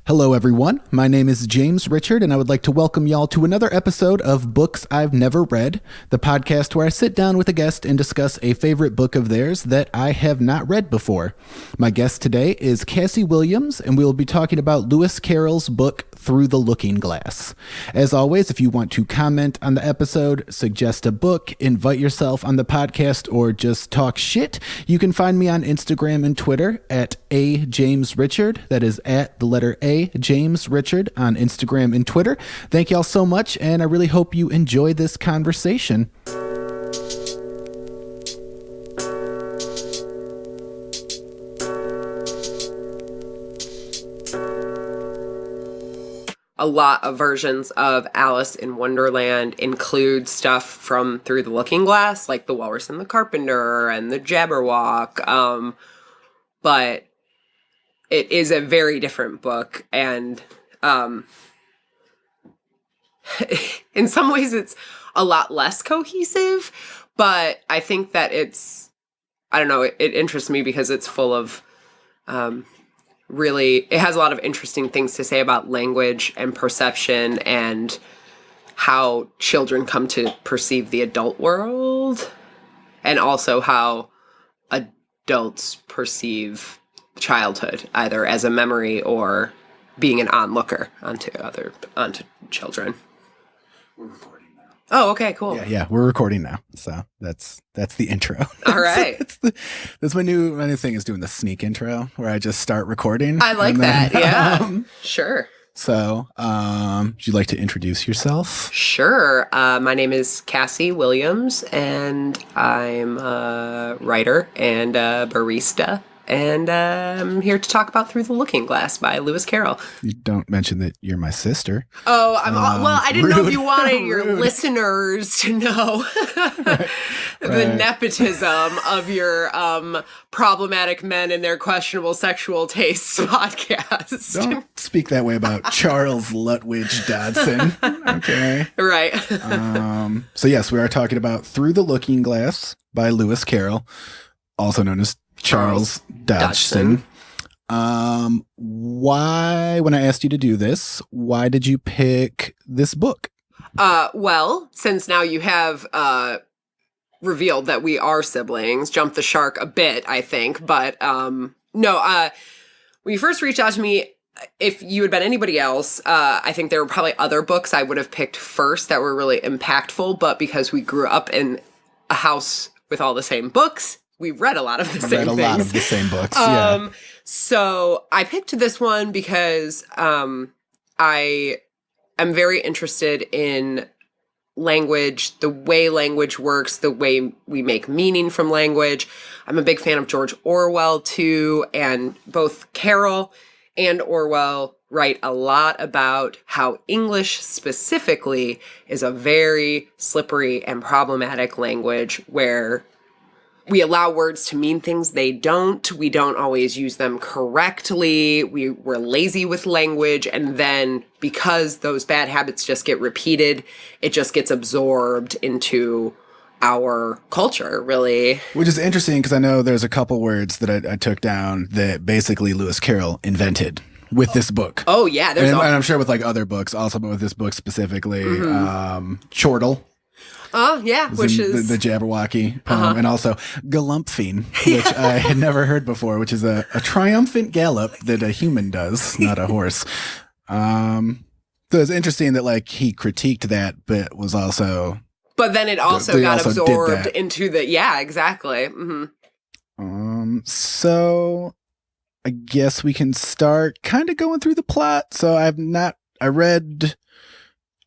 Hello, everyone. My name is James Richard, and I would like to welcome y'all to another episode of Books I've Never Read, the podcast where I sit down with a guest and discuss a favorite book of theirs that I have not read before. My guest today is Cassie Williams, and we will be talking about Lewis Carroll's book, Through the Looking Glass. As always, if you want to comment on the episode, suggest a book, invite yourself on the podcast, or just talk shit, you can find me on Instagram and Twitter at @JamesRichard. That is at the letter A, James Richard, on Instagram and Twitter. Thank y'all so much, and I really hope you enjoy this conversation. A lot of versions of Alice in Wonderland include stuff from Through the Looking Glass, like The Walrus and the Carpenter and the Jabberwock, but it is a very different book, and in some ways it's a lot less cohesive, but I think that it interests me because it's full of it has a lot of interesting things to say about language and perception and how children come to perceive the adult world, and also how adults perceive childhood, either as a memory or being an onlooker onto children. We're recording now. Oh, okay, cool. Yeah, we're recording now. So that's the intro. All right. That's my new thing, is doing the sneak intro where I just start recording. I like that. Yeah. Sure. So, would you like to introduce yourself? Sure. My name is Cassie Williams, and I'm a writer and a barista. And I'm here to talk about Through the Looking Glass by Lewis Carroll. You don't mention that you're my sister. Oh, well, I didn't know if you wanted your listeners to know the nepotism of your problematic men and their questionable sexual tastes podcast. Don't speak that way about Charles Lutwidge Dodson. Okay. Right. So yes, we are talking about Through the Looking Glass by Lewis Carroll, also known as Charles Dodgson. Why, when I asked you to do this, why did you pick this book? Well, since now you have revealed that we are siblings, jumped the shark a bit, I think. But no, when you first reached out to me, if you had been anybody else, I think there were probably other books I would have picked first that were really impactful. But because we grew up in a house with all the same books, we read a lot of the same things. Lot of the same books, yeah. So I picked this one because I am very interested in language, the way language works, the way we make meaning from language. I'm a big fan of George Orwell, too, and both Carroll and Orwell write a lot about how English specifically is a very slippery and problematic language where we allow words to mean things they don't. We don't always use them correctly. We're lazy with language. And then because those bad habits just get repeated, it just gets absorbed into our culture, really. Which is interesting because I know there's a couple words that I took down that basically Lewis Carroll invented with this book. Oh, yeah. And I'm sure with like other books also, but with this book specifically, chortle. Oh, yeah, which is the Jabberwocky poem, and also galumphing, which I had never heard before, which is a triumphant gallop that a human does, not a horse. So it's interesting that like he critiqued that, but was also. But then it also got absorbed into the. Yeah, exactly. Mm-hmm. So I guess we can start kind of going through the plot. So I read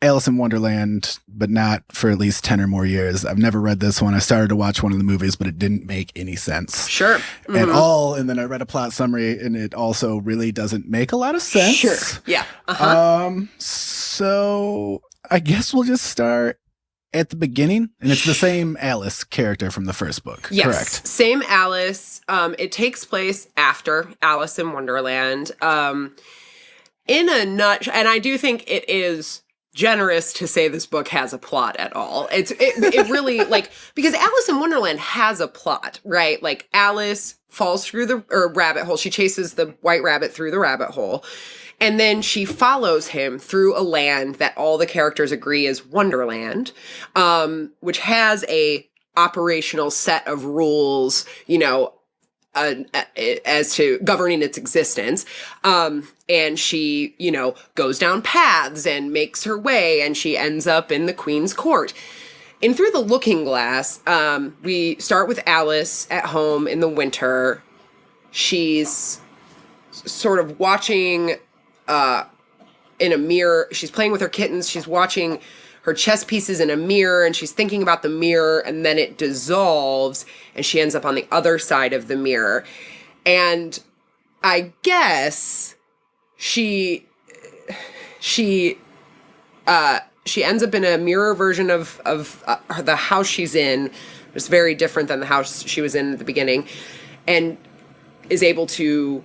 Alice in Wonderland, but not for at least 10 or more years. I've never read this one. I started to watch one of the movies, but it didn't make any sense. Sure. At all. And then I read a plot summary, and it also really doesn't make a lot of sense. Sure. Yeah. So I guess we'll just start at the beginning. And it's the same Alice character from the first book. Yes. Correct. Same Alice. It takes place after Alice in Wonderland. In a nutshell, and I do think it is generous to say this book has a plot at all. It really, like, because Alice in Wonderland has a plot, right? Like, Alice falls through the rabbit hole. She chases the white rabbit through the rabbit hole. And then she follows him through a land that all the characters agree is Wonderland, which has a operational set of rules, as to governing its existence. And she, goes down paths and makes her way, and she ends up in the Queen's court. And Through the Looking Glass, we start with Alice at home in the winter. She's sort of watching in a mirror. She's playing with her kittens. She's watching her chess pieces in a mirror, and she's thinking about the mirror, and then it dissolves, and she ends up on the other side of the mirror. And I guess she ends up in a mirror version of the house she's in. It's very different than the house she was in at the beginning, and is able to,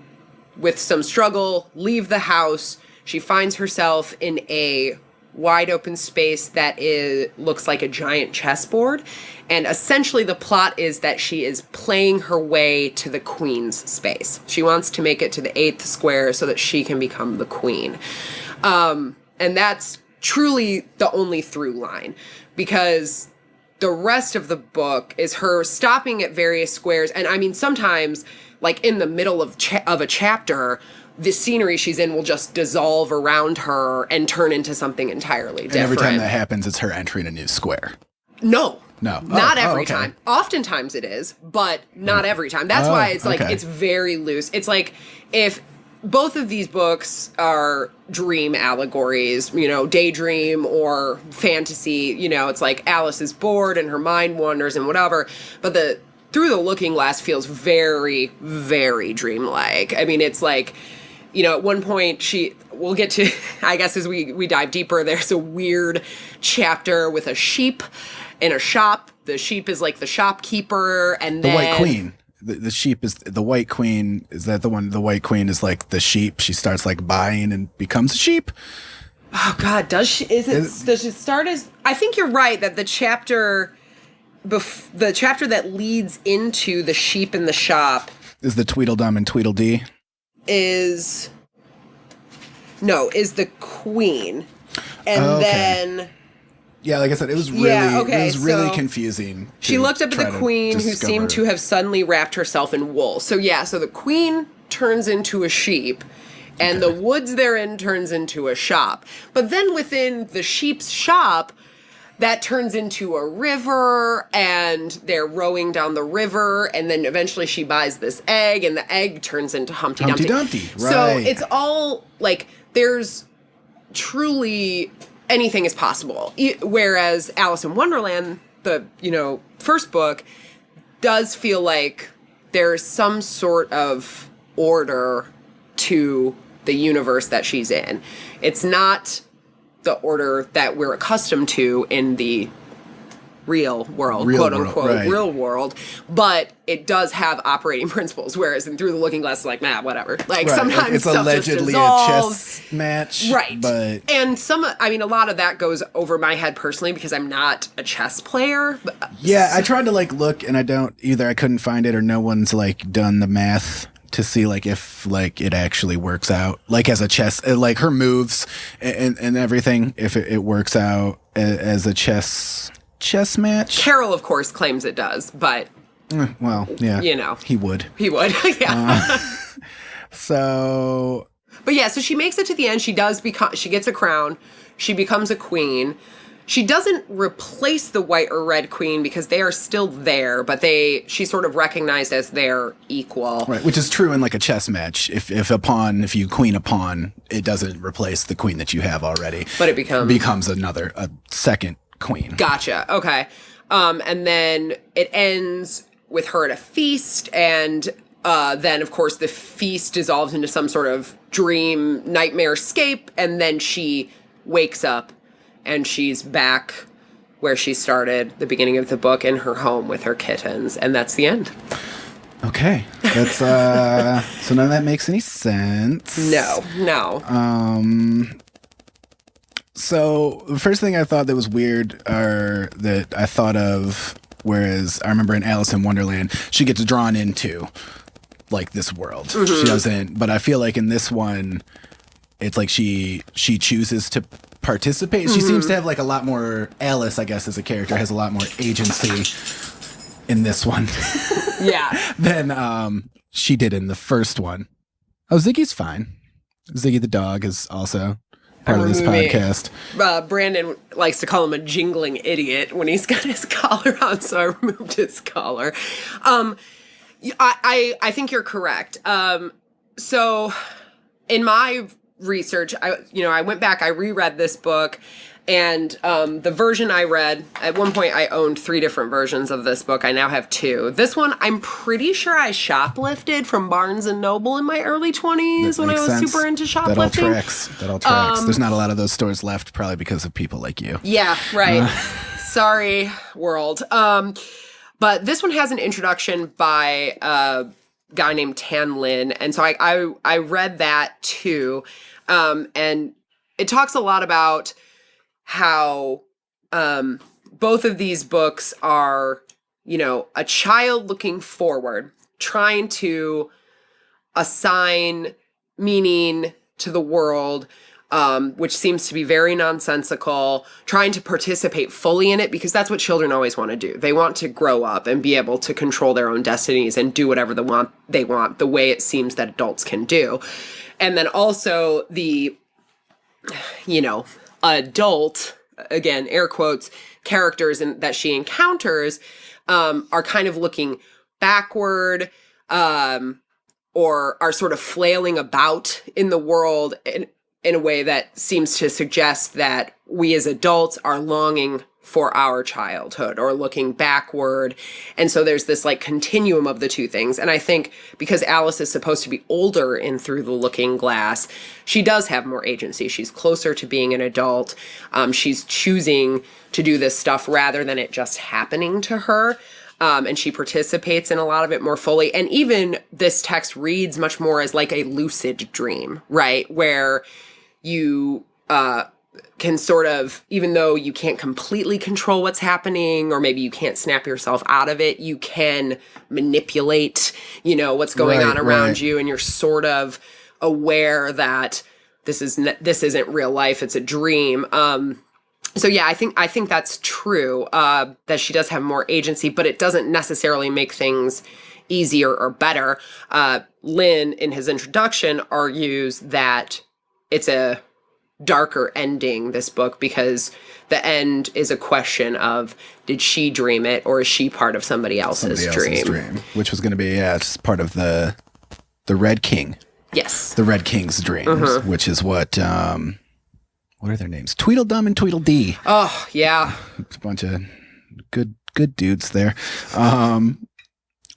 with some struggle, leave the house. She finds herself in a wide open space that looks like a giant chessboard. And essentially the plot is that she is playing her way to the Queen's space. She wants to make it to the 8th square so that she can become the Queen. And that's truly the only through line, because the rest of the book is her stopping at various squares. And I mean, sometimes, like in the middle of a chapter, the scenery she's in will just dissolve around her and turn into something entirely different. And every time that happens, it's her entering a new square. No. Not every time. Oftentimes it is, but not every time. That's why it's like, it's very loose. It's like if both of these books are dream allegories, daydream or fantasy, it's like Alice is bored and her mind wanders and whatever, but Through the Looking Glass feels very, very dreamlike. I mean, it's like, at one point we'll get to, I guess as we dive deeper, there's a weird chapter with a sheep in a shop. The sheep is like the shopkeeper, and then... The White Queen. The sheep is the White Queen. Is that the one? The White Queen is like the sheep. She starts like buying and becomes a sheep. Oh God, does she start as... I think you're right that the chapter that leads into the sheep in the shop is the Tweedledum and Tweedledee. Is the Queen. And then... Yeah, like I said, it was really confusing. She looked up at the Queen, who seemed to have suddenly wrapped herself in wool. So the Queen turns into a sheep, and the woods they're in turns into a shop. But then within the sheep's shop, that turns into a river, and they're rowing down the river, and then eventually she buys this egg, and the egg turns into Humpty Dumpty. Right. So it's all, like, there's truly... anything is possible. Whereas Alice in Wonderland, the, first book, does feel like there's some sort of order to the universe that she's in. It's not the order that we're accustomed to in the real world, quote unquote, real world, but it does have operating principles, whereas in Through the Looking Glass, like, whatever. Like, sometimes it's stuff allegedly just a chess match. Right. But... And a lot of that goes over my head personally because I'm not a chess player. But, yeah, I tried to, like, look, and I couldn't find it, or no one's, like, done the math to see, like, if, like, it actually works out. Like, as a chess, like, her moves and everything, if it works out as a chess match. Carroll, of course, claims it does, but... well, yeah. He would. Yeah. So... But yeah, so she makes it to the end. She gets a crown. She becomes a queen. She doesn't replace the white or red queen because they are still there, but she's sort of recognized as their equal. Right, which is true in, like, a chess match. If you queen a pawn, it doesn't replace the queen that you have already. But it becomes a second queen. Gotcha. Okay. And then it ends with her at a feast, and then, of course, the feast dissolves into some sort of dream nightmare escape, and then she wakes up, and she's back where she started the beginning of the book, in her home with her kittens, and that's the end. Okay. That's, so none of that makes any sense. No. So the first thing I thought that was weird, or that I thought of, whereas I remember in Alice in Wonderland, she gets drawn into, like, this world. Mm-hmm. She doesn't, but I feel like in this one, it's like she chooses to participate. She seems to have like a lot more, Alice, I guess, as a character, has a lot more agency in this one than she did in the first one. Oh, Ziggy's fine. Ziggy the dog is also part of this podcast. Brandon likes to call him a jingling idiot when he's got his collar on, so I removed his collar. I think you're correct. So in my research, I went back, I reread this book, and the version I read, at one point I owned 3 different versions of this book. I now have 2. This one, I'm pretty sure I shoplifted from Barnes & Noble in my early 20s when I was super into shoplifting. That all tracks. There's not a lot of those stores left, probably because of people like you. Yeah, right. Sorry, world. But this one has an introduction by a guy named Tan Lin, and so I read that too. And it talks a lot about how both of these books are, a child looking forward, trying to assign meaning to the world, which seems to be very nonsensical, trying to participate fully in it, because that's what children always want to do. They want to grow up and be able to control their own destinies and do whatever they want the way it seems that adults can do. And then also the, adult, again, air quotes, characters that she encounters are kind of looking backward, or are sort of flailing about in the world in a way that seems to suggest that we as adults are longing for our childhood or looking backward. And so there's this like continuum of the two things. And I think because Alice is supposed to be older in Through the Looking Glass, she does have more agency. She's closer to being an adult. She's choosing to do this stuff rather than it just happening to her. And she participates in a lot of it more fully. And even this text reads much more as like a lucid dream, right? Where you can sort of, even though you can't completely control what's happening, or maybe you can't snap yourself out of it, you can manipulate, what's going on around you, and you're sort of aware that this isn't real life, it's a dream. So yeah, I think that's true, that she does have more agency, but it doesn't necessarily make things easier or better. Lynn, in his introduction, argues that it's a darker ending, this book, because the end is a question of, did she dream it, or is she part of somebody else's dream? Which was going to be, just part of the Red King. Yes. The Red King's dreams, which is what are their names? Tweedledum and Tweedledee. Oh, yeah. It's a bunch of good dudes there.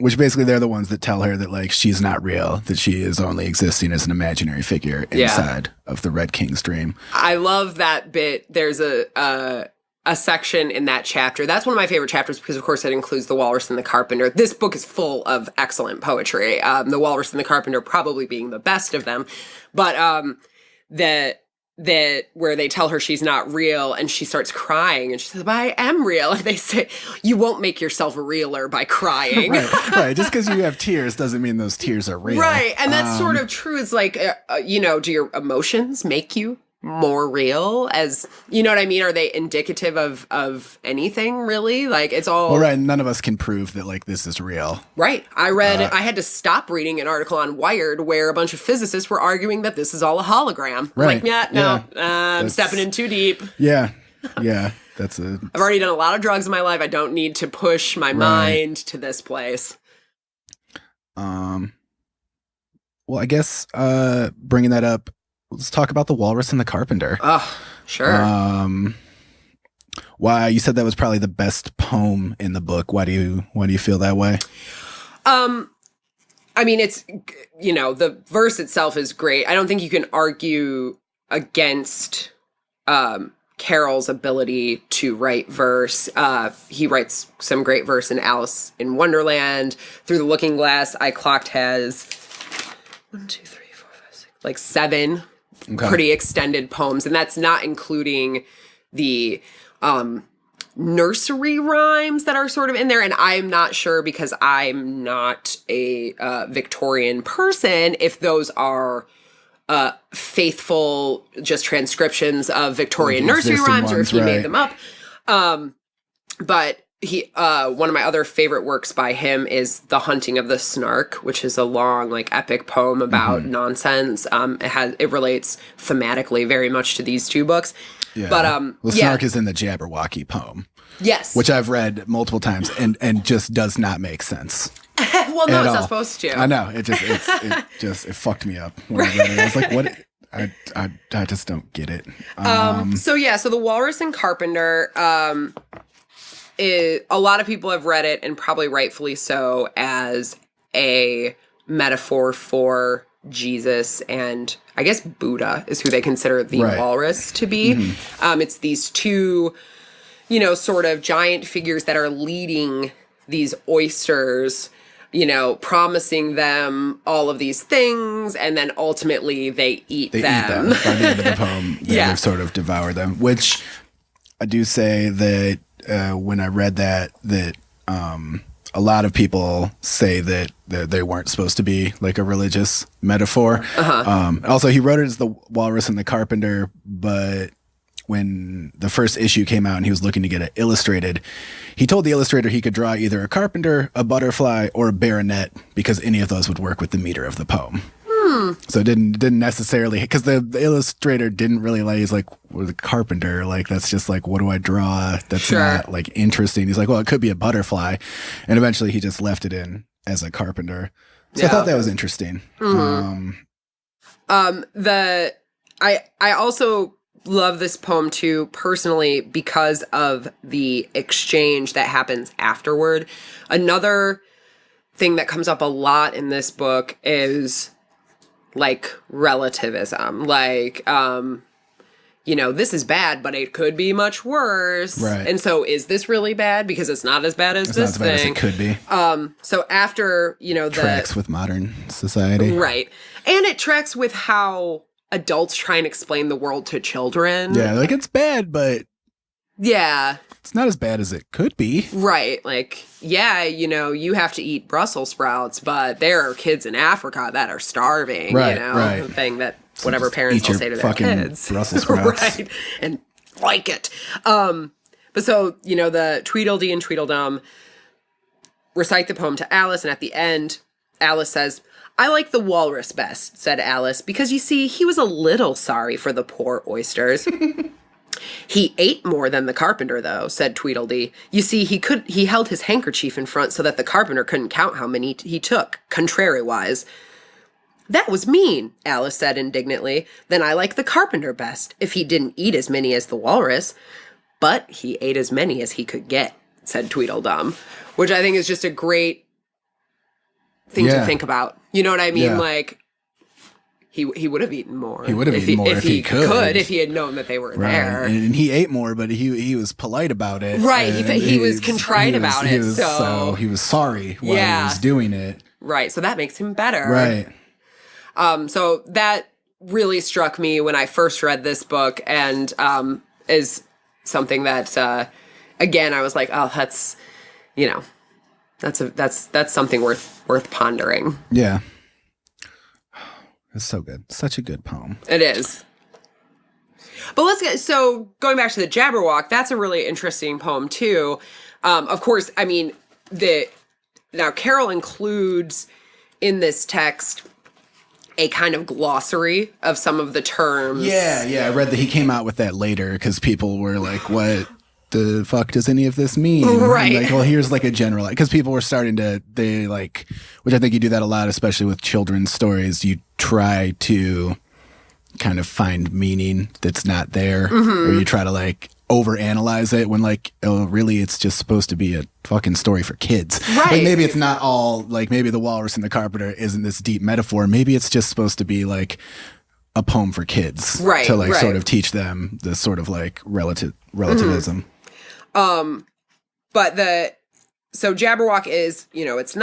Which basically they're the ones that tell her that like she's not real, that she is only existing as an imaginary figure inside of the Red King's dream. I love that bit. There's a section in that chapter. That's one of my favorite chapters because, of course, it includes The Walrus and the Carpenter. This book is full of excellent poetry. The Walrus and the Carpenter probably being the best of them. But that where they tell her she's not real and she starts crying and she says, but I am real. And they say, you won't make yourself realer by crying. right. Just because you have tears doesn't mean those tears are real. Right. And that's sort of true. It's like, do your emotions make you more real? As, you know what I mean? Are they indicative of anything really? Like it's all... Well, right. None of us can prove that like this is real. Right. I had to stop reading an article on Wired where a bunch of physicists were arguing that this is all a hologram. Right. Like, I'm stepping in too deep. Yeah. Yeah. I've already done a lot of drugs in my life. I don't need to push my mind to this place. Well, I guess bringing that up, let's talk about The Walrus and the Carpenter. Oh, sure. Why you said that was probably the best poem in the book. Why do you feel that way? I mean, it's, the verse itself is great. I don't think you can argue against Carroll's ability to write verse. He writes some great verse in Alice in Wonderland. Through the Looking Glass, I clocked has 7 pretty extended poems, and that's not including the nursery rhymes that are sort of in there. And I'm not sure, because I'm not a Victorian person, if those are faithful just transcriptions of Victorian Like nursery existing rhymes, or if ones, he made right. them up. But he one of my other favorite works by him is The Hunting of the Snark, which is a long, like, epic poem about nonsense. It relates thematically very much to these two books. Yeah. But well, Snark is in the Jabberwocky poem. Yes. Which I've read multiple times and just does not make sense. Well, no, it's not supposed to. I know. It fucked me up when I read it. I was like, what? I just don't get it. So The Walrus and Carpenter, a lot of people have read it, and probably rightfully so, as a metaphor for Jesus, and I guess Buddha is who they consider the walrus to be. It's these two, sort of giant figures that are leading these oysters, promising them all of these things, and then ultimately they eat them. By the end of the poem, they've sort of devoured them, which I do say that when I read that a lot of people say that they weren't supposed to be like a religious metaphor. Also, he wrote it as the Walrus and the Carpenter, but when the first issue came out and he was looking to get it illustrated, he told the illustrator he could draw either a carpenter, a butterfly, or a baronet, because any of those would work with the meter of the poem. So it didn't necessarily, because the illustrator didn't really like, he's like, well, the carpenter, like, that's just like, what do I draw? That's not like interesting. He's like, well, it could be a butterfly. And eventually he just left it in as a carpenter. So I thought that was interesting. I also love this poem too, personally, because of the exchange that happens afterward. Another thing that comes up a lot in this book is, like, relativism. Like, this is bad, but it could be much worse. Right. And so is this really bad? Because it's not as bad as this thing. Not as bad as it could be. So after, tracks with modern society. Right. And it tracks with how adults try and explain the world to children. Yeah, like, it's bad, but yeah, it's not as bad as it could be. Right. Like, yeah, you have to eat Brussels sprouts, but there are kids in Africa that are starving, right. The thing that whatever Just parents eat will your say to their fucking kids. Brussels sprouts. Right. And like it. But so, the Tweedledee and Tweedledum recite the poem to Alice, and at the end, Alice says, "I like the walrus best," said Alice, "because you see, he was a little sorry for the poor oysters." "He ate more than the carpenter, though," said Tweedledee. "You see, he held his handkerchief in front so that the carpenter couldn't count how many he took, contrary-wise." "That was mean," Alice said indignantly. "Then I like the carpenter best, if he didn't eat as many as the walrus." "But he ate as many as he could get," said Tweedledum, which I think is just a great thing to think about. You know what I mean? Yeah. Like, he would have eaten more. He would have eaten more if he could. If he had known that they were right. there. And he ate more, but he was polite about it. Right. He was contrite about it. So he was sorry while he was doing it. Right. So that makes him better. Right. So that really struck me when I first read this book, and is something that again I was like, oh, that's that's something worth pondering. Yeah. It's so good. Such a good poem. It is. But going back to the Jabberwock, that's a really interesting poem too. Of course, I mean, now Carroll includes in this text a kind of glossary of some of the terms. Yeah. I read that he came out with that later because people were like, what the fuck does any of this mean? Right. Like, well, here's like a general, because people were starting to, which I think you do that a lot, especially with children's stories. You try to kind of find meaning that's not there, or you try to like overanalyze it when like, oh, really, it's just supposed to be a fucking story for kids. Right. Like, maybe it's not all, like, maybe the Walrus and the Carpenter isn't this deep metaphor. Maybe it's just supposed to be like a poem for kids, right? To like right. sort of teach them this sort of like relativism. But so Jabberwock is, it's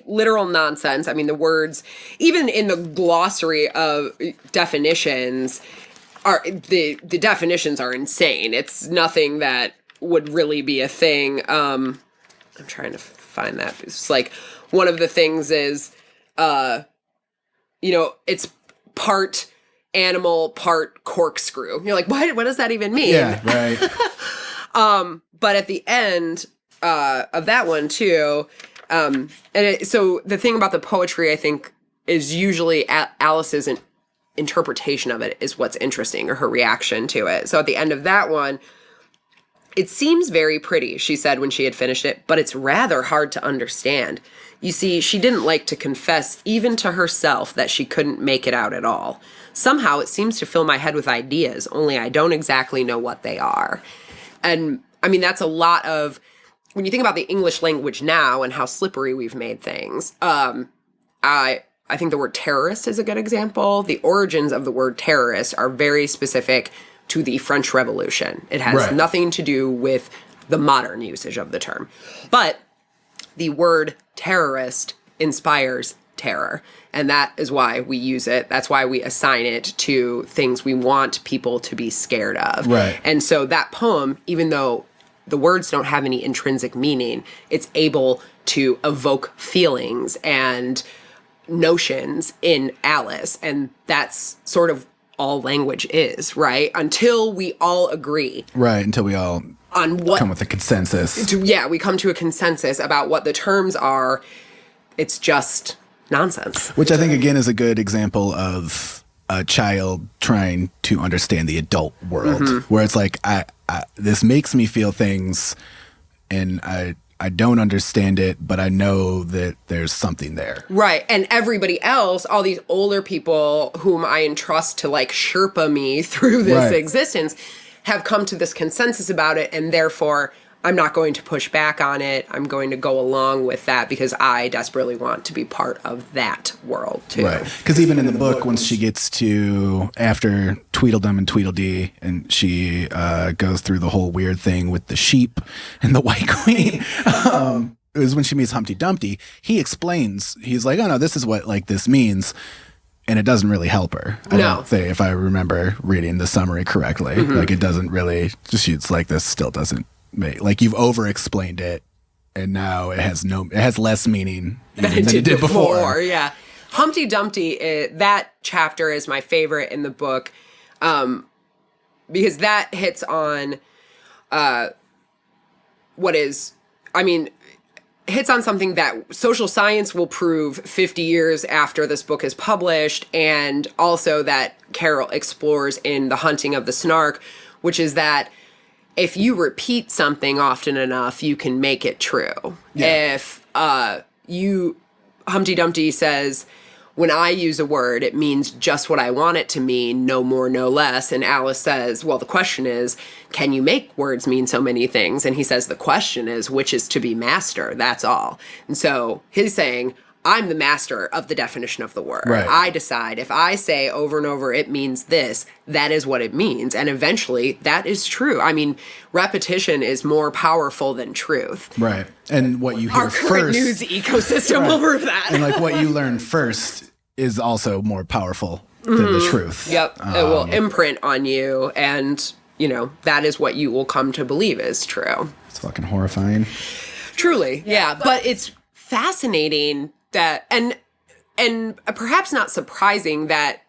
literal nonsense. I mean, the words, even in the glossary of definitions, the definitions are insane. It's nothing that would really be a thing. I'm trying to find that. It's like one of the things is, it's part animal, part corkscrew. You're like, what does that even mean? Yeah, right. But at the end of that one too, so the thing about the poetry, I think, is usually Alice's interpretation of it is what's interesting, or her reaction to it. So at the end of that one, it seems very pretty, she said when she had finished it, but it's rather hard to understand. You see, she didn't like to confess even to herself that she couldn't make it out at all. Somehow it seems to fill my head with ideas, only I don't exactly know what they are. And I mean, that's a lot of, when you think about the English language now and how slippery we've made things, I think the word terrorist is a good example. The origins of the word terrorist are very specific to the French Revolution. It has nothing to do with the modern usage of the term. But the word terrorist inspires terror. And that is why we use it. That's why we assign it to things we want people to be scared of. Right. And so that poem, even though the words don't have any intrinsic meaning, it's able to evoke feelings and notions in Alice. And that's sort of all language is, right? Until we all agree. Right, until we all on what come with a consensus. We come to a consensus about what the terms are. It's just nonsense. Which I think, again, is a good example of a child trying to understand the adult world, where it's like, I this makes me feel things, and I don't understand it, but I know that there's something there. Right. And everybody else, all these older people whom I entrust to like Sherpa me through this existence, have come to this consensus about it. And therefore, I'm not going to push back on it. I'm going to go along with that because I desperately want to be part of that world too. Right. Because even in the book, once she gets to after Tweedledum and Tweedledee, and she goes through the whole weird thing with the sheep and the White Queen, it was when she meets Humpty Dumpty. He explains. He's like, "Oh no, this is what like this means." And it doesn't really help her. I don't think, if I remember reading the summary correctly. Like, it doesn't really, it's like, this still doesn't make, like, you've over-explained it, and now it has less meaning than it did before. Yeah. Humpty Dumpty, that chapter is my favorite in the book, because that hits on hits on something that social science will prove 50 years after this book is published, and also that Carroll explores in The Hunting of the Snark, which is that if you repeat something often enough, you can make it true. Yeah. If Humpty Dumpty says, when I use a word, it means just what I want it to mean, no more, no less. And Alice says, well, the question is, can you make words mean so many things? And he says, the question is, which is to be master? That's all. And so he's saying, I'm the master of the definition of the word. Right. I decide if I say over and over, it means this, that is what it means. And eventually that is true. I mean, repetition is more powerful than truth. Right. And what you hear Our current news ecosystem will prove that. And like what you learn first is also more powerful than the truth. Yep. It will imprint on you, and, that is what you will come to believe is true. It's fucking horrifying. Truly. Yeah. But it's fascinating that, and perhaps not surprising that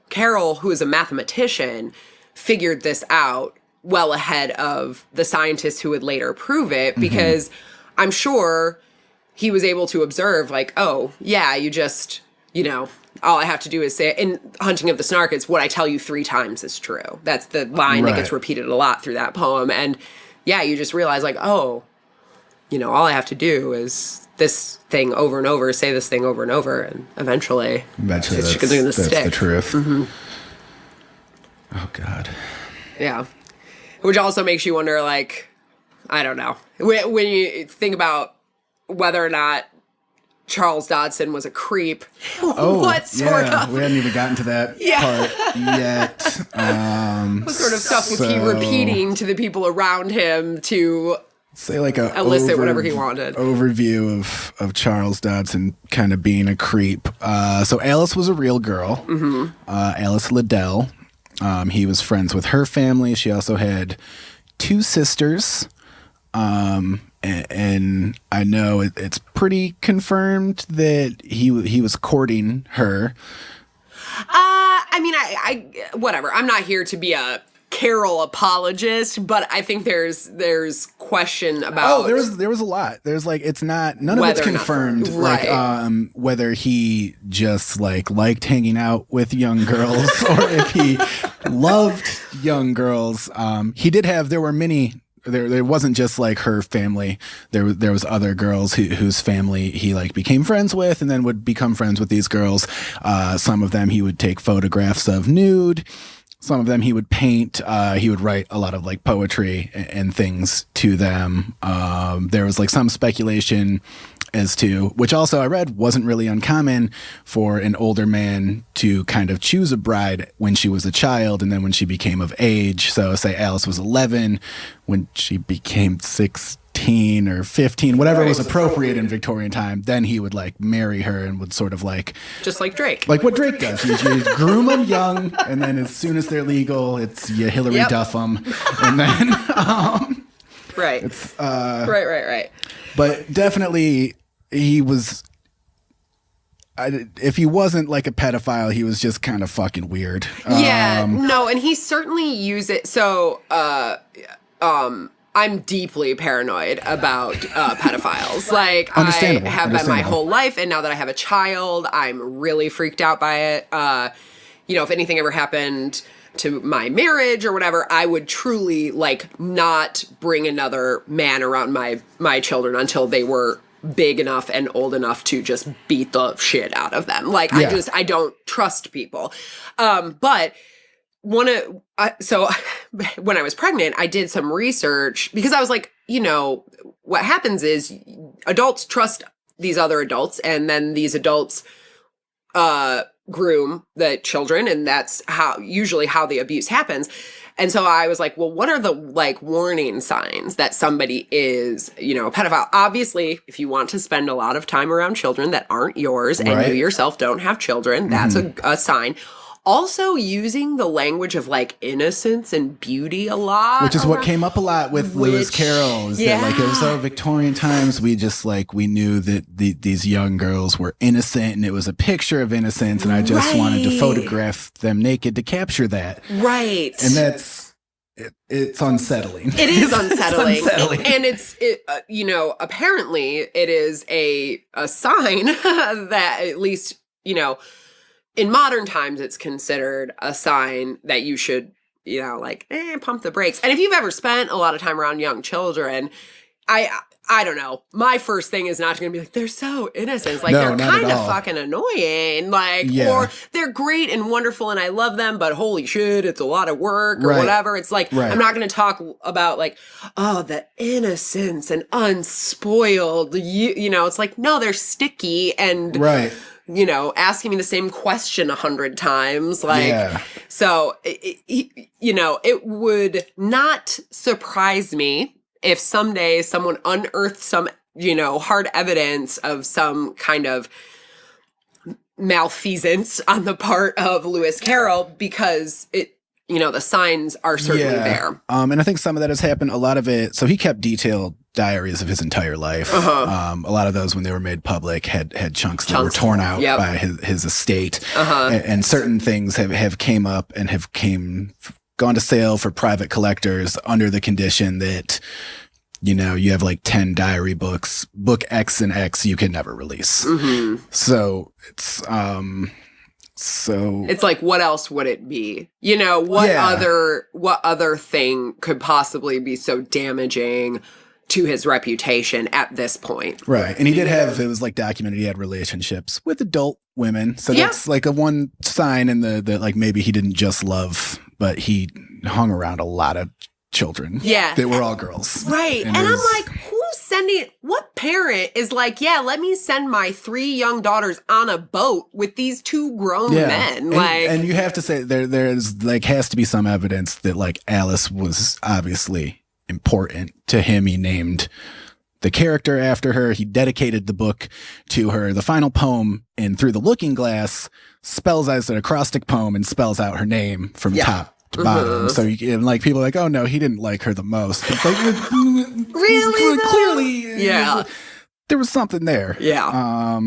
Carroll, who is a mathematician, figured this out well ahead of the scientists who would later prove it, because I'm sure he was able to observe, like, oh, yeah, you just, all I have to do is say, in Hunting of the Snark, it's what I tell you 3 times is true. That's the line that gets repeated a lot through that poem. And yeah, you just realize, like, oh, all I have to do is this thing over and over, say this thing over and over, and eventually that's the truth. Oh, God. Yeah. Which also makes you wonder, like, I don't know. When you think about whether or not Charles Dodson was a creep. What sort of... We hadn't even gotten to that part yet. What sort of stuff was he repeating to the people around him to say like a elicit whatever he wanted? Overview of Charles Dodson kind of being a creep. So Alice was a real girl. Alice Liddell. He was friends with her family. She also had 2 sisters. And I know it's pretty confirmed that he was courting her. I mean, I whatever. I'm not here to be a Carroll apologist, but I think there's question about. Oh, there was a lot. There's like it's not none of it's confirmed. Right. Like whether he just like liked hanging out with young girls or if he loved young girls. He did have. There were many. There wasn't just like her family. There was other girls whose family he like became friends with, and then would become friends with these girls. Some of them he would take photographs of nude. Some of them he would paint. He would write a lot of like poetry and things to them. There was like some speculation as to, which also I read wasn't really uncommon for an older man to kind of choose a bride when she was a child and then when she became of age. So say Alice was 11, when she became 16 or 15, whatever was appropriate in Victorian time, then he would like marry her and would sort of like... Just like Drake. Like what Drake does. You groom them young, and then as soon as they're legal, it's you Hillary Duff them. And then... right. It's, right. But definitely he was... if he wasn't like a pedophile, he was just kind of fucking weird. Yeah, no, and he certainly used it. So, I'm deeply paranoid about pedophiles. Like, I have been my whole life, and now that I have a child, I'm really freaked out by it. If anything ever happened to my marriage or whatever, I would truly like not bring another man around my children until they were big enough and old enough to just beat the shit out of them. Like, I don't trust people. But so when I was pregnant, I did some research because I was like, what happens is adults trust these other adults, and then these adults, groom the children, and that's usually how the abuse happens. And so I was like, well, what are the like warning signs that somebody is, a pedophile? Obviously, if you want to spend a lot of time around children that aren't yours and you yourself don't have children, that's a sign. Also using the language of like innocence and beauty a lot. Which is what came up a lot with Lewis Carroll. Is that like it was so Victorian times, we knew that these young girls were innocent and it was a picture of innocence, and I just wanted to photograph them naked to capture that. Right. And it's unsettling. It is unsettling. And apparently it is a sign that at least, in modern times, it's considered a sign that you should, pump the brakes. And if you've ever spent a lot of time around young children, I don't know. My first thing is not going to be like, they're so innocent. It's like, they're kind of fucking annoying. Like, or they're great and wonderful and I love them, but holy shit, it's a lot of work or whatever. It's like, I'm not going to talk about like, oh, the innocence and unspoiled. It's like, no, they're sticky and... asking me the same question 100 times. So, it would not surprise me if someday someone unearthed some, hard evidence of some kind of malfeasance on the part of Lewis Carroll, because the signs are certainly there. And I think some of that has happened. A lot of it. So he kept detailed diaries of his entire life. A lot of those, when they were made public, had chunks that were torn out by his estate. And certain things have came up and have gone to sale for private collectors under the condition that, you have like 10 diary books, book X and X you can never release. So it's, it's like, what else would it be? What other thing could possibly be so damaging to his reputation at this point? Right. And he did have, it was like documented, he had relationships with adult women. So that's like a one sign in the like maybe he didn't just love, but he hung around a lot of children. Yeah. They were all girls. Right. And I'm like, what parent is like, let me send my 3 young daughters on a boat with these 2 grown men? And you have to say there's like has to be some evidence that like Alice was obviously important to him. He named the character after her. He dedicated the book to her. The final poem in Through the Looking Glass spells out an acrostic poem and spells out her name from top to bottom. So people are like, oh no, he didn't like her the most. It's like, really? Clearly, there was something there. Yeah.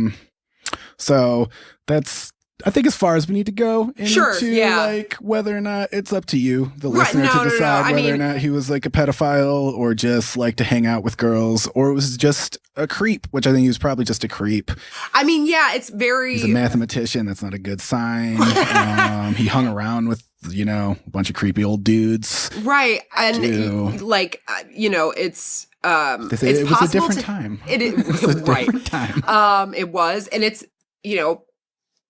So that's I think as far as we need to go into Sure, yeah. like whether or not it's up to you, the Right, listener, no, to decide whether or mean, not he was like a pedophile or just like to hang out with girls, or it was just a creep, which I think he was probably just a creep. I mean, yeah, it's very. He's a mathematician. That's not a good sign. He hung around with, a bunch of creepy old dudes. Right. And too. like, it's. They say it's it was a different time. It was a right. different time. It was, and it's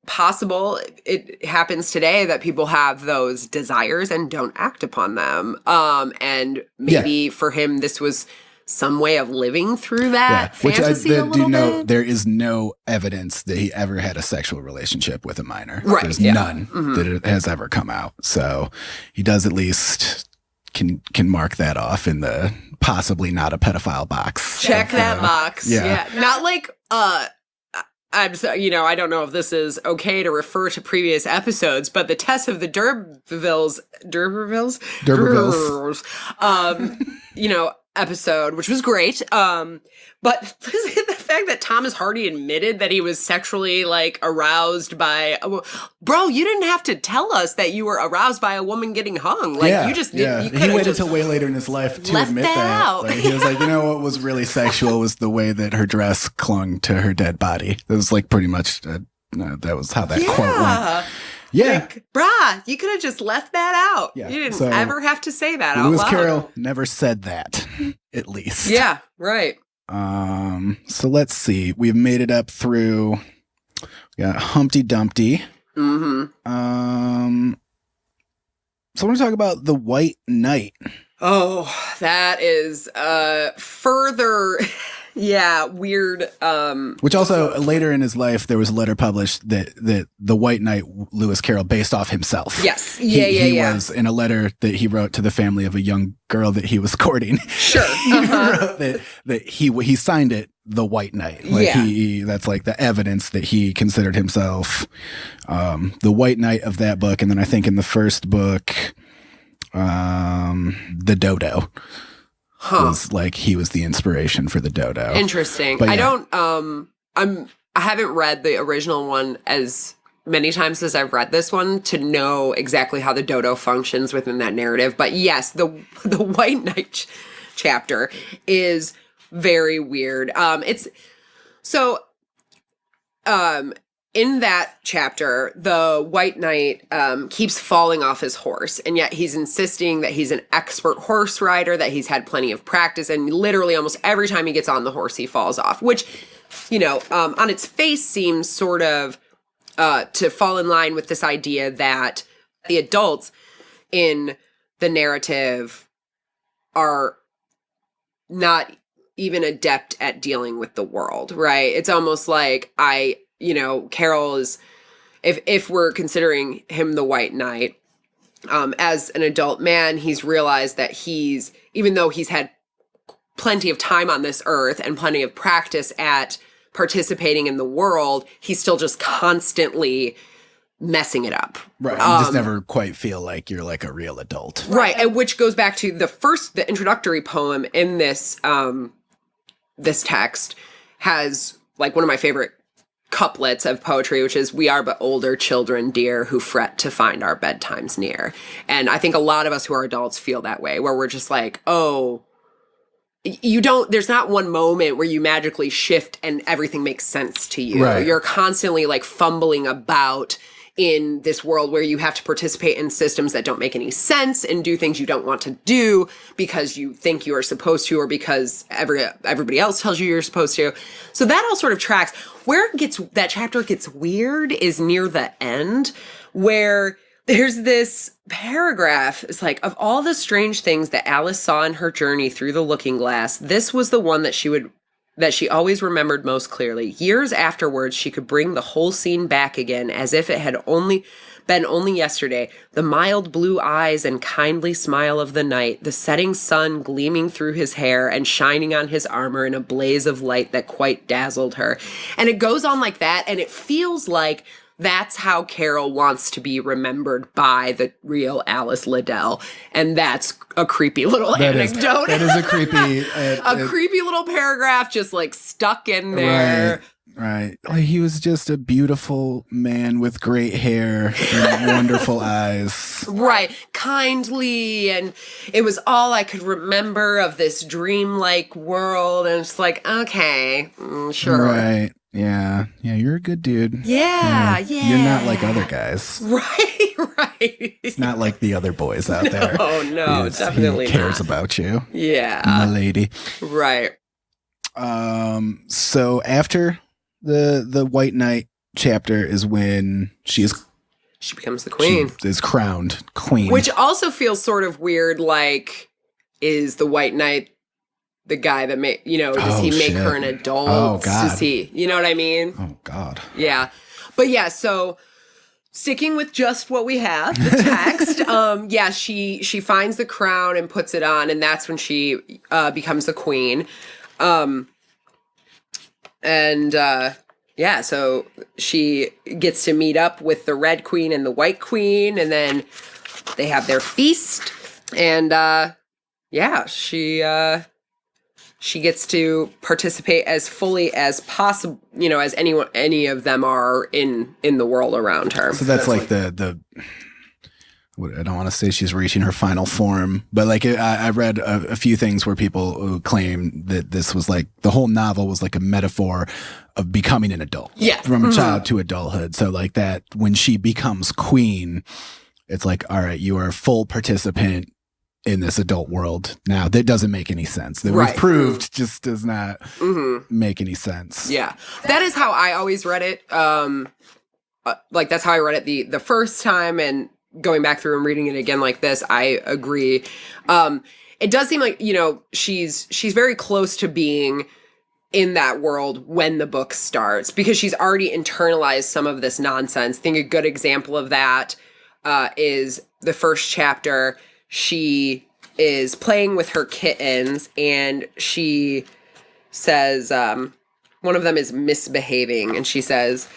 possible it happens today that people have those desires and don't act upon them. And maybe for him, this was some way of living through that fantasy a little bit. There is no evidence that he ever had a sexual relationship with a minor. Right. There's none that it has ever come out. So he does at least can mark that off in the possibly not a pedophile box. Check that box. Yeah. Not like, I'm so, I don't know if this is okay to refer to previous episodes, but the test of the D'Urbervilles, episode, which was great. But the fact that Thomas Hardy admitted that he was sexually aroused by, bro, you didn't have to tell us that you were aroused by a woman getting hung. You just didn't. He waited until way later in his life to admit that. He was like, what was really sexual was the way that her dress clung to her dead body. It was pretty much that was how that quote went. Yeah. Brah, you could have just left that out. Yeah. You didn't ever have to say that out loud. Lewis Carroll never said that, at least. Yeah, right. So let's see. We've made it up through, we got Humpty Dumpty. Mm-hmm. So I want to talk about The White Knight. Oh, that is further... Yeah, weird. Which also, later in his life, there was a letter published that the White Knight, Lewis Carroll, based off himself. Yes. He was in a letter that he wrote to the family of a young girl that he was courting. Sure. He wrote that he signed it The White Knight. That's the evidence that he considered himself the White Knight of that book. And then I think in the first book, the Dodo. Was he was the inspiration for the Dodo. Interesting. But, yeah. I haven't read the original one as many times as I've read this one to know exactly how the Dodo functions within that narrative. But yes, the White Knight chapter is very weird. In that chapter, the White Knight keeps falling off his horse, and yet he's insisting that he's an expert horse rider, that he's had plenty of practice, and literally almost every time he gets on the horse, he falls off, which, on its face seems sort of to fall in line with this idea that the adults in the narrative are not even adept at dealing with the world, right? It's almost like Carroll is, if we're considering him the White Knight, as an adult man, he's realized that even though he's had plenty of time on this earth and plenty of practice at participating in the world, he's still just constantly messing it up. Right. You just never quite feel like you're a real adult. Right. And which goes back to the introductory poem in this, this text has one of my favorite couplets of poetry, which is, "We are but older children, dear, who fret to find our bedtimes near." And I think a lot of us who are adults feel that way, where we're just there's not one moment where you magically shift and everything makes sense to you. Right. You're constantly fumbling about in this world where you have to participate in systems that don't make any sense and do things you don't want to do because you think you are supposed to, or because everybody else tells you you're supposed to. So that all sort of tracks. Where that chapter gets weird is near the end, where there's this paragraph. It's of all the strange things that Alice saw in her journey through the looking glass, this was the one that she always remembered most clearly. Years afterwards, she could bring the whole scene back again as if it had only yesterday. The mild blue eyes and kindly smile of the night, the setting sun gleaming through his hair and shining on his armor in a blaze of light that quite dazzled her. And it goes on like that, and it feels like that's how Carroll wants to be remembered by the real Alice Liddell. And that's a creepy little anecdote. That is a creepy... creepy little paragraph just stuck in there. Right. Right. Like, he was just a beautiful man with great hair and wonderful eyes. Right. Kindly. And it was all I could remember of this dreamlike world. And it's like, okay, sure. Right. Yeah. Yeah, you're a good dude. Yeah. You're not like other guys. Right. It's not like the other boys out there. Oh, no, definitely he cares not. about you. Yeah. My lady. Right. So after the White Knight chapter is when she becomes the queen. She is crowned queen. Which also feels sort of weird, like, is the White Knight the guy that does he make her an adult? Oh, God. Does he, you know what I mean? Oh, God. Yeah. But yeah, so sticking with just what we have, the text, she finds the crown and puts it on, and that's when she becomes the queen. So she gets to meet up with the Red Queen and the White Queen, and then they have their feast, and she gets to participate as fully as possible, as any of them are in the world around her. So that's like the I don't want to say she's reaching her final form, but like I read a few things where people claim that this was like the whole novel was like a metaphor of becoming an adult. Yeah. From a child to adulthood. So like that when she becomes queen, it's like, all right, you are a full participant in this adult world. Now that doesn't make any sense. That we've proved just does not make any sense. Yeah. That is how I always read it. Like that's how I read it the first time, and going back through and reading it again like this, I agree. It does seem like, she's very close to being in that world when the book starts, because she's already internalized some of this nonsense. I think a good example of that is the first chapter. She is playing with her kittens, and she says, one of them is misbehaving, and she says,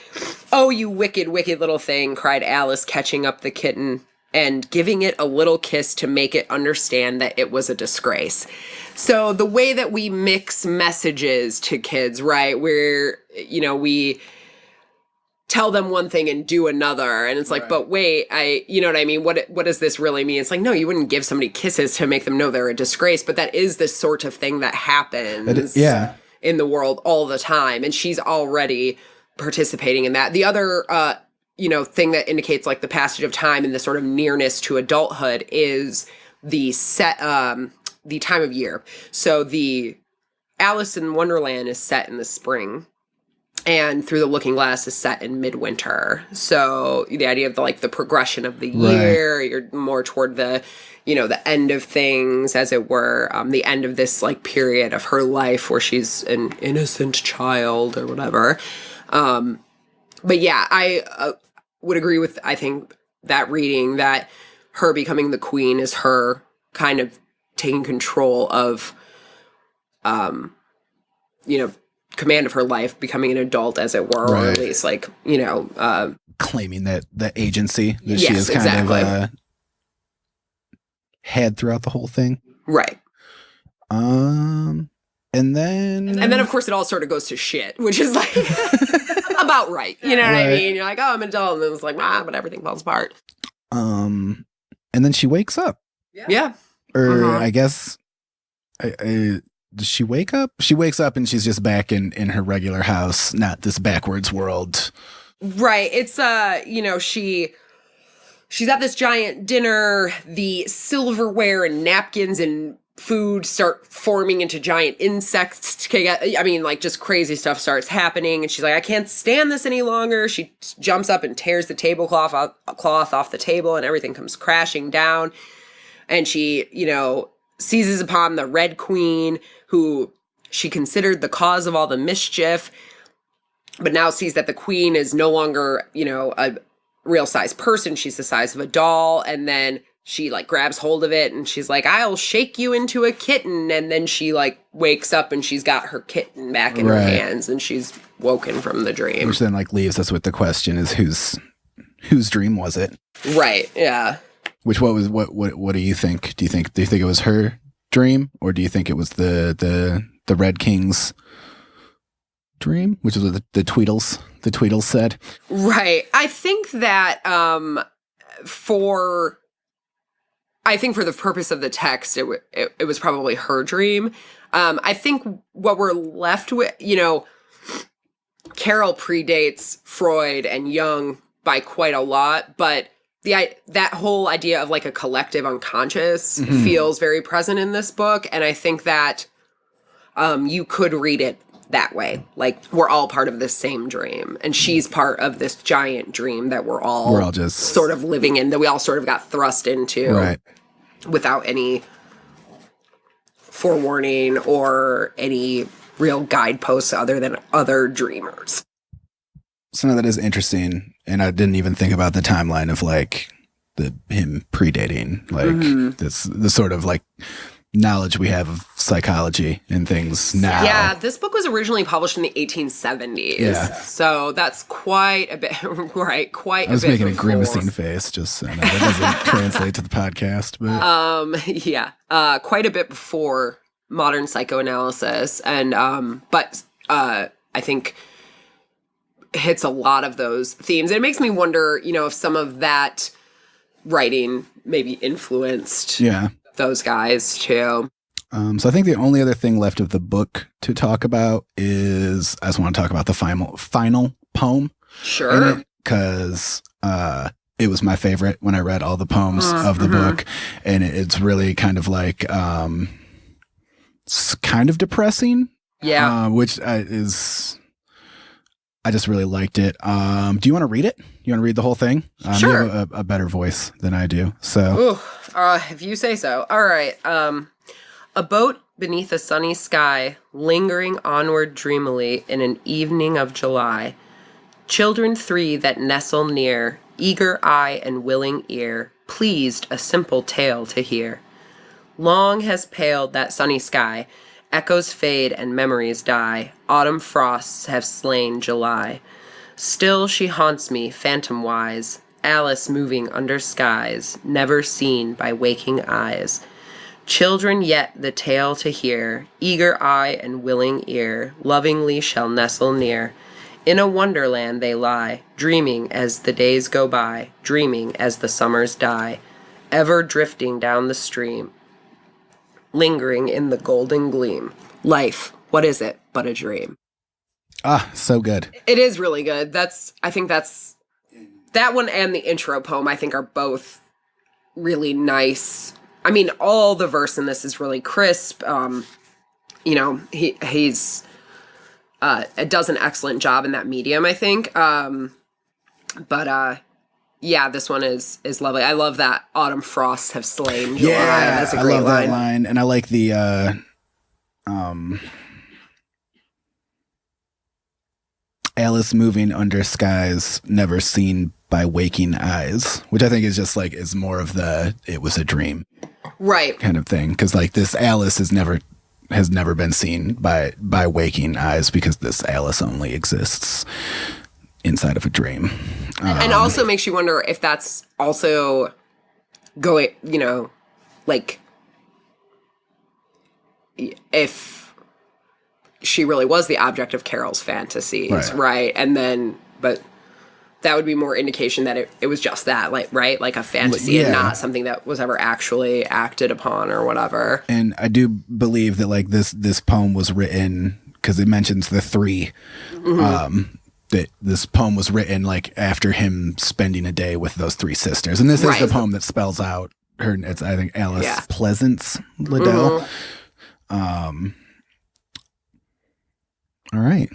"Oh, you wicked, wicked little thing," cried Alice, catching up the kitten and giving it a little kiss to make it understand that it was a disgrace. So the way that we mix messages to kids, right, where, we tell them one thing and do another, and it's like, but wait, you know what I mean? What does this really mean? It's like, no, you wouldn't give somebody kisses to make them know they're a disgrace, but that is the sort of thing that happens. In the world all the time, and she's already participating in that. The other, thing that indicates like the passage of time and the sort of nearness to adulthood is the time of year. So the Alice in Wonderland is set in the spring, and Through the Looking Glass is set in midwinter. So the idea of the progression of the year, you're more toward the end of things, as it were, the end of this period of her life where she's an innocent child or whatever. But yeah, I would agree with, I think, that reading, that her becoming the queen is her kind of taking control of, command of her life, becoming an adult, as it were, or at least claiming that the agency that she is kind of had throughout the whole thing. Right. And then of course it all sort of goes to shit, which is about right. You know what I mean? You're like, oh, I'm an adult, and then it's like, but everything falls apart. And then she wakes up. Yeah. Or I guess does she wake up? She wakes up and she's just back in her regular house, not this backwards world. Right. It's she's at this giant dinner. The silverware and napkins and food start forming into giant insects. I mean, just crazy stuff starts happening. And she's like, I can't stand this any longer. She jumps up and tears the tablecloth off the table, and everything comes crashing down. And she, seizes upon the Red Queen, who she considered the cause of all the mischief, but now sees that the queen is no longer, a real size person. She's the size of a doll. And then she grabs hold of it, and she's like, I'll shake you into a kitten. And then she wakes up and she's got her kitten back in her hands, and she's woken from the dream. Which then leaves us with the question is whose dream was it? Right. Yeah. Which what do you think? Do you think it was her dream, or do you think it was the Red King's dream, which is what the Tweedles said. Right. I think that for the purpose of the text, it was probably her dream. I think what we're left with, Carroll predates Freud and Jung by quite a lot, but that whole idea of like a collective unconscious feels very present in this book, and I think that you could read it that way. Like, we're all part of this same dream, and she's part of this giant dream that we're all just sort of living in, that we all sort of got thrust into without any forewarning or any real guideposts other than other dreamers. So now that is interesting, and I didn't even think about the timeline of like him predating like the sort of like knowledge we have of psychology and things now. Yeah, this book was originally published in the 1870s. Yeah. So that's quite a bit, right? Quite a bit. I was making a grimacing face, just so that doesn't translate to the podcast. But quite a bit before modern psychoanalysis, and but I think hits a lot of those themes. And it makes me wonder, if some of that writing maybe influenced those guys too. So I think the only other thing left of the book to talk about is I just want to talk about the final poem. Sure. Because it was my favorite when I read all the poems of the book, and it's really kind of like it's kind of depressing. Yeah. Which is. I just really liked it. Do you want to read it? You want to read the whole thing? Sure. You have a better voice than I do. So, if you say so. All right. A boat beneath a sunny sky, lingering onward dreamily in an evening of July. Children three that nestle near, eager eye and willing ear, pleased a simple tale to hear. Long has paled that sunny sky. Echoes fade and memories die. Autumn frosts have slain July. Still she haunts me, phantom-wise, Alice moving under skies, never seen by waking eyes. Children yet the tale to hear, eager eye and willing ear, lovingly shall nestle near. In a wonderland they lie, dreaming as the days go by, dreaming as the summers die, ever drifting down the stream, lingering in the golden gleam. Life, what is it but a dream? So good. It is really good. I think that one and the intro poem, I think, are both really nice. I mean, all the verse in this is really crisp. He's does an excellent job in that medium, I think. Yeah, this one is lovely. I love that autumn frosts have slain July. Yeah, that's a great line. I love that line, and I like the Alice moving under skies never seen by waking eyes, which I think is just like is more of the it was a dream, right, kind of thing. Because like this Alice has never been seen by waking eyes because this Alice only exists inside of a dream. And also makes you wonder if that's also going, like if she really was the object of Carroll's fantasies, right? And then, but that would be more indication that it was just that, like, right? Like a fantasy and not something that was ever actually acted upon or whatever. And I do believe that like this poem was written because it mentions the three, that this poem was written like after him spending a day with those three sisters. And this is the poem that spells out her, it's I think Alice Pleasance Liddell. All right.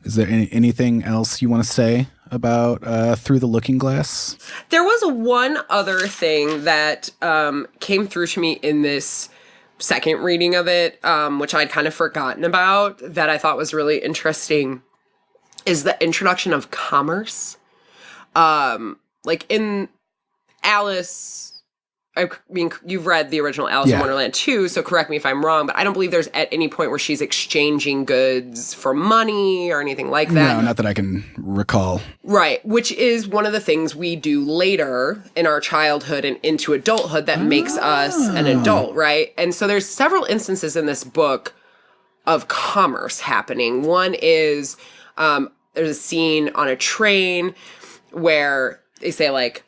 Is there anything else you want to say about Through the Looking Glass? There was one other thing that came through to me in this second reading of it, which I'd kind of forgotten about, that I thought was really interesting, is the introduction of commerce. Like in Alice, I mean, you've read the original Alice in Wonderland too, so correct me if I'm wrong, but I don't believe there's at any point where she's exchanging goods for money or anything like that. No, not that I can recall. Right, which is one of the things we do later in our childhood and into adulthood that makes us an adult, right? And so there's several instances in this book of commerce happening. One is there's a scene on a train where they say like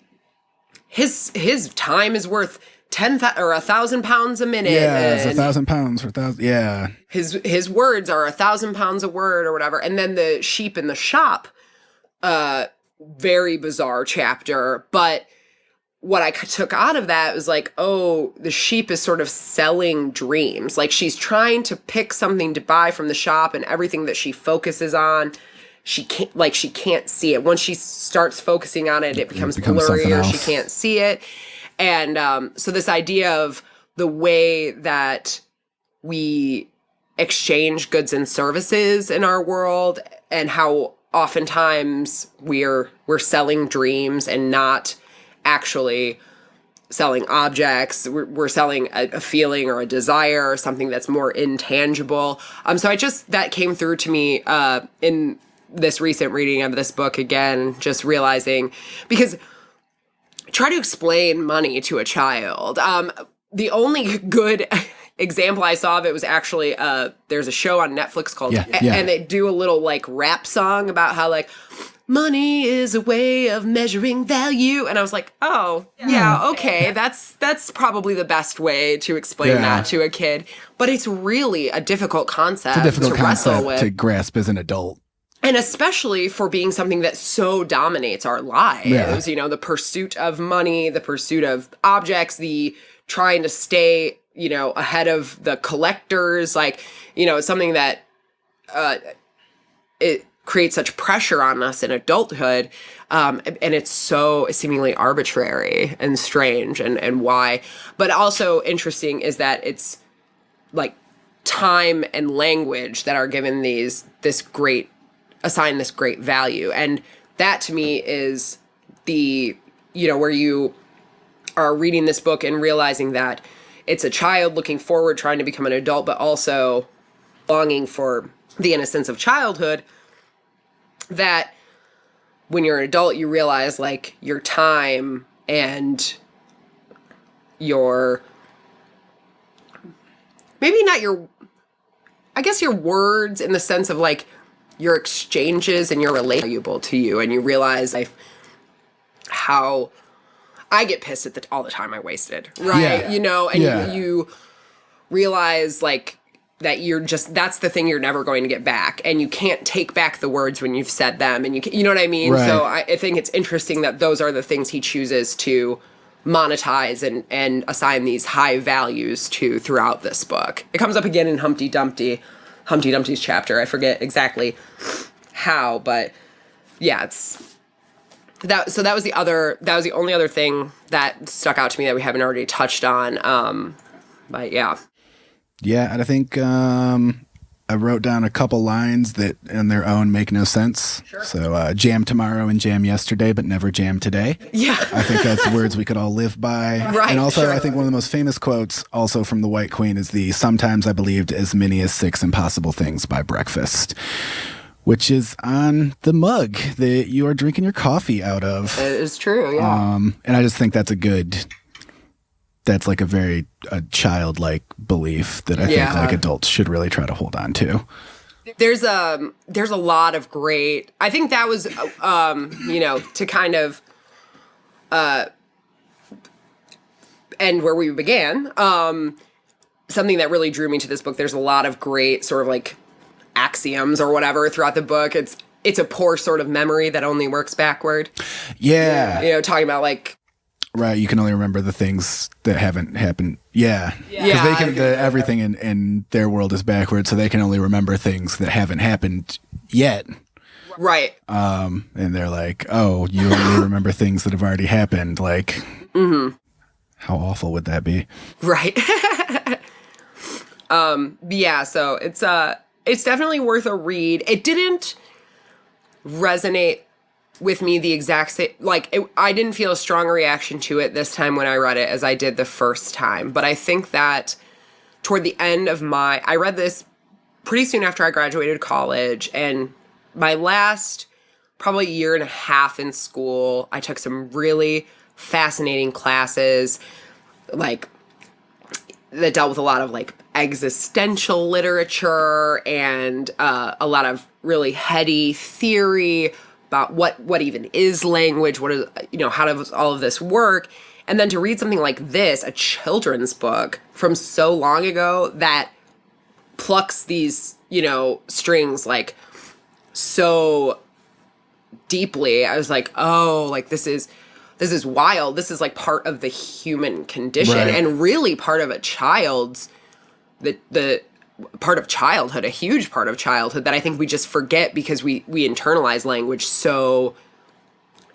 his time is worth 10,000 or 1,000 pounds a minute. Yeah, it's 1,000 pounds for 1,000. Yeah, his words are 1,000 pounds a word or whatever. And then the sheep in the shop, very bizarre chapter. But what I took out of that was like, oh, the sheep is sort of selling dreams. Like she's trying to pick something to buy from the shop, and everything that she focuses on, she can't see it. Once she starts focusing on it, it becomes blurry, or she can't see it. And so this idea of the way that we exchange goods and services in our world, and how oftentimes we're selling dreams and not actually selling objects. We're selling a feeling or a desire or something that's more intangible. So that came through to me in this recent reading of this book again, just realizing, because try to explain money to a child. The only good example I saw of it was actually there's a show on Netflix called and they do a little like rap song about how like money is a way of measuring value, and I was like, oh yeah, okay, that's probably the best way to explain that to a kid. But it's really a difficult concept wrestle with, to grasp as an adult. And especially for being something that so dominates our lives, you know, the pursuit of money, the pursuit of objects, the trying to stay, you know, ahead of the collectors, like, you know, it's something that it creates such pressure on us in adulthood. And it's so seemingly arbitrary and strange and why. But also interesting is that it's like time and language that are given assign this great value. And that to me is the, you know, where you are reading this book and realizing that it's a child looking forward, trying to become an adult, but also longing for the innocence of childhood, that when you're an adult, you realize like your time and your, maybe not your, I guess your words in the sense of like, your exchanges and your relatable to you, and you realize how I get pissed at all the time I wasted, right? Yeah. You know, and you realize like that that's the thing you're never going to get back, and you can't take back the words when you've said them, and you know what I mean? Right. So I think it's interesting that those are the things he chooses to monetize and assign these high values to throughout this book. It comes up again in Humpty Dumpty's chapter. I forget exactly how, but yeah, it's that. So that was the only other thing that stuck out to me that we haven't already touched on. But yeah. Yeah. And I think, I wrote down a couple lines that in their own make no sense. Sure. So, jam tomorrow and jam yesterday, but never jam today. Yeah. I think that's words we could all live by. Right. And also, I think one of the most famous quotes also from the White Queen is sometimes I believed as many as 6 impossible things by breakfast, which is on the mug that you are drinking your coffee out of. It is true. Yeah. And I just think that's that's like a very childlike belief that I think like adults should really try to hold on to. There's a lot of great, I think that was, you know, to kind of end where we began, something that really drew me to this book. There's a lot of great sort of like axioms or whatever throughout the book. It's a poor sort of memory that only works backward. Yeah. You know, talking about like, right, you can only remember the things that haven't happened. Yeah. Because they can, everything in their world is backwards, so they can only remember things that haven't happened yet. Right. And they're like, oh, you only remember things that have already happened. Like, how awful would that be? Right. Yeah, so it's definitely worth a read. It didn't resonate with me the exact same, I didn't feel a strong reaction to it this time when I read it as I did the first time. But I think that toward the end of I read this pretty soon after I graduated college, and my last probably year and a half in school, I took some really fascinating classes, like, that dealt with a lot of, like, existential literature and a lot of really heady theory about what even is language, what is, how does all of this work? And then to read something like this, a children's book from so long ago that plucks these, strings like so deeply, I was like, oh, like this is wild. This is like part of the human condition, right. And really part of a child's the part of childhood, a huge part of childhood that I think we just forget because we internalize language so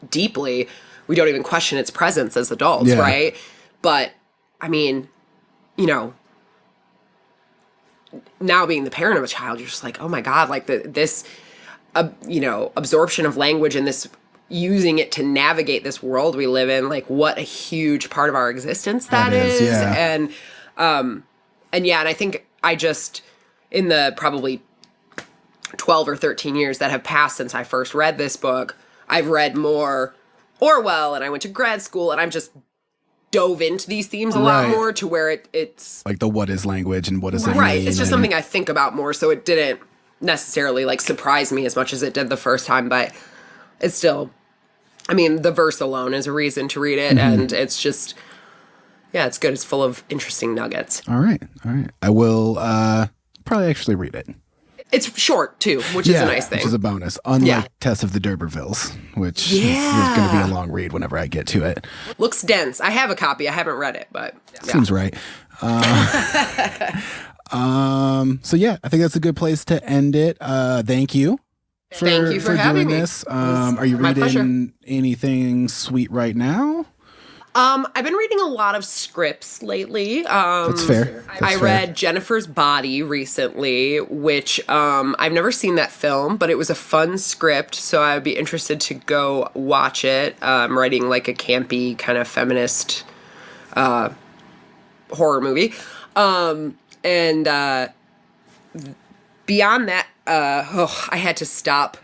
deeply. We don't even question its presence as adults, yeah. Right? But I mean, now being the parent of a child, you're just like, oh my God, like this absorption of language and this using it to navigate this world we live in, like what a huge part of our existence that is. Yeah. And I think I just, in the probably 12 or 13 years that have passed since I first read this book, I've read more Orwell, and I went to grad school, and I've just dove into these themes a lot more to where it's like the what is language and what does it mean. Right. It's just something I think about more, so it didn't necessarily like surprise me as much as it did the first time, but it's still, I mean, the verse alone is a reason to read it, and it's just, yeah, it's good. It's full of interesting nuggets. All right. I will probably actually read it. It's short, too, which is a nice thing. Which is a bonus. Unlike Tess of the D'Urbervilles, which is going to be a long read whenever I get to it. Looks dense. I have a copy. I haven't read it, but... Yeah. Seems right. So, yeah, I think that's a good place to end it. Thank you. Thank you for having doing this. Are you reading anything sweet right now? I've been reading a lot of scripts lately. That's fair. I read Jennifer's Body recently, which I've never seen that film, but it was a fun script, so I would be interested to go watch it. I'm writing like a campy kind of feminist horror movie. And beyond that, I had to stop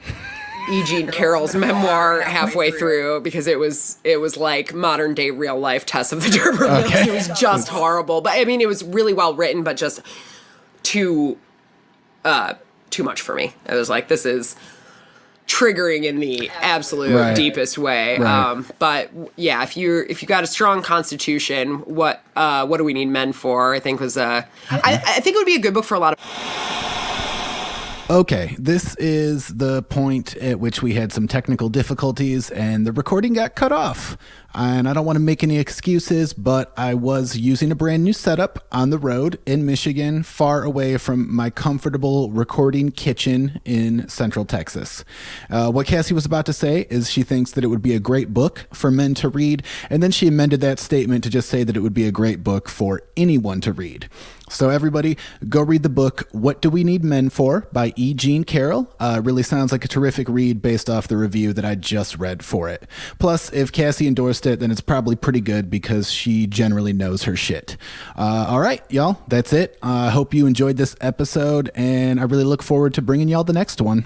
E. Jean Carroll's memoir halfway through because it was like modern day real life Tess of the D'Urbervilles. Okay. It was just horrible. But I mean, it was really well written, but just too much for me. I was like, this is triggering in the absolute deepest way. Right. But yeah, if you got a strong constitution, what do we need men for? I think was I think it would be a good book for a lot of. Okay, this is the point at which we had some technical difficulties and the recording got cut off. And I don't want to make any excuses, but I was using a brand new setup on the road in Michigan, far away from my comfortable recording kitchen in Central Texas. What Cassie was about to say is she thinks that it would be a great book for men to read, and then she amended that statement to just say that it would be a great book for anyone to read. So everybody, go read the book, What Do We Need Men For? By E. Jean Carroll. Really sounds like a terrific read based off the review that I just read for it. Plus, if Cassie endorsed it, then it's probably pretty good because she generally knows her shit. All right, y'all, that's it. I hope you enjoyed this episode, and I really look forward to bringing y'all the next one.